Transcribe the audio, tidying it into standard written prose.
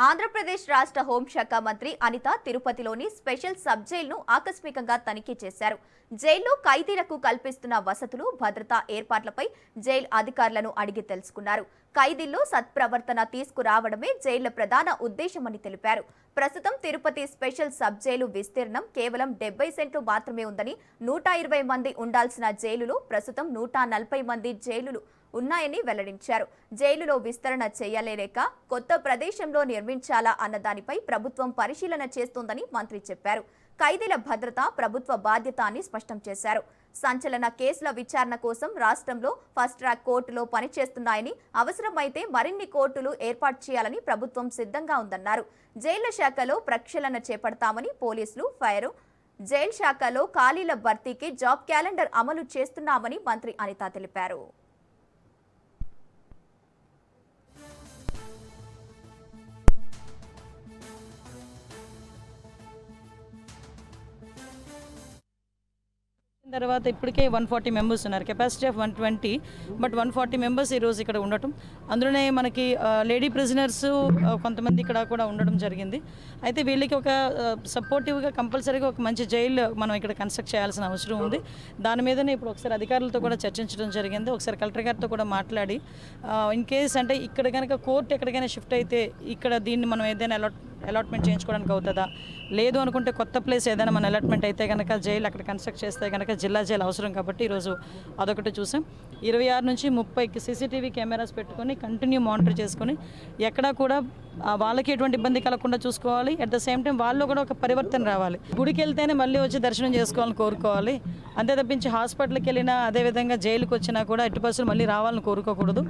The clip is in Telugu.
ఆంధ్రప్రదేశ్ రాష్ట్ర హోంశాఖ మంత్రి అనిత తిరుపతిలోని స్పెషల్ సబ్ జైలును ఆకస్మికంగా తనిఖీ చేశారు. జైల్లో ఖైదీలకు కల్పిస్తున్న వసతులు, భద్రతా ఏర్పాట్లపై జైలు అధికారులను అడిగి తెలుసుకున్నారు. ఖైదీల్లో సత్ప్రవర్తన తీసుకురావడమే జైళ్ల ప్రధాన ఉద్దేశమని తెలిపారు. ప్రస్తుతం తిరుపతి స్పెషల్ సబ్ జైలు విస్తీర్ణం కేవలం 70 సెంట్లు మాత్రమే ఉందని, 120 మంది ఉండాల్సిన జైలులో ప్రస్తుతం 140 మంది జైలులు ఉన్నాయని వెల్లడించారు. జైలులో విస్తరణ చేయలేక కొత్త ప్రదేశంలో నిర్మించాలా అన్న దానిపై ప్రభుత్వం పరిశీలన చేస్తోందని మంత్రి చెప్పారు. ఖైదీల భద్రత ప్రభుత్వ బాధ్యత అని స్పష్టం చేశారు. సంచలన కేసుల విచారణ కోసం రాష్ట్రంలో ఫస్ట్ ట్రాక్ కోర్టులో పనిచేస్తున్నాయని, అవసరమైతే మరిన్ని కోర్టులు ఏర్పాటు చేయాలని ప్రభుత్వం సిద్ధంగా ఉందన్నారు. జైళ్ల శాఖలో ప్రక్షాళన చేపడతామని, పోలీసులు, ఫైర్, జైలు శాఖలో ఖాళీల భర్తీకి జాబ్ క్యాలెండర్ అమలు చేస్తున్నామని మంత్రి అనిత తెలిపారు. తర్వాత ఇప్పటికే 140 మెంబర్స్ ఉన్నారు. కెపాసిటీ ఆఫ్ 120, బట్ 140 మెంబర్స్ ఈరోజు ఇక్కడ ఉండటం, అందులోనే మనకి లేడీ ప్రిజనర్స్ కొంతమంది ఇక్కడ కూడా ఉండడం జరిగింది. అయితే వీళ్ళకి ఒక సపోర్టివ్గా కంపల్సరీగా ఒక మంచి జైలు మనం ఇక్కడ కన్స్ట్రక్ట్ చేయాల్సిన అవసరం ఉంది. దాని మీదనే ఇప్పుడు ఒకసారి అధికారులతో కూడా చర్చించడం జరిగింది. ఒకసారి కలెక్టర్ గారితో కూడా మాట్లాడి ఇన్ కేస్ అంటే ఇక్కడ కనుక కోర్టు ఎక్కడికైనా షిఫ్ట్ అయితే ఇక్కడ దీన్ని మనం ఏదైనా అలాట్మెంట్ చేయించుకోవడానికి అవుతుందా, లేదు అనుకుంటే కొత్త ప్లేస్ ఏదైనా మన అలాట్మెంట్ అయితే కనుక జైలు అక్కడ కన్స్ట్రక్ట్ చేస్తే కనుక జిల్లా జైలు అవసరం కాబట్టి ఈరోజు అదొకటి చూసాం. 26 నుంచి 30 CCTV కెమెరాస్ పెట్టుకొని కంటిన్యూ మానిటర్ చేసుకొని ఎక్కడా కూడా వాళ్ళకి ఎటువంటి ఇబ్బంది కలగకుండా చూసుకోవాలి. అట్ ద సేమ్ టైం వాళ్ళు కూడా ఒక పరివర్తన రావాలి. గుడికి వెళ్తేనే మళ్ళీ వచ్చి దర్శనం చేసుకోవాలని కోరుకోవాలి. అంతే తప్పించి హాస్పిటల్కి వెళ్ళినా, అదేవిధంగా జైలుకి వచ్చినా కూడా ఎట్టి పరిస్థితులు మళ్ళీ రావాలని కోరుకోకూడదు.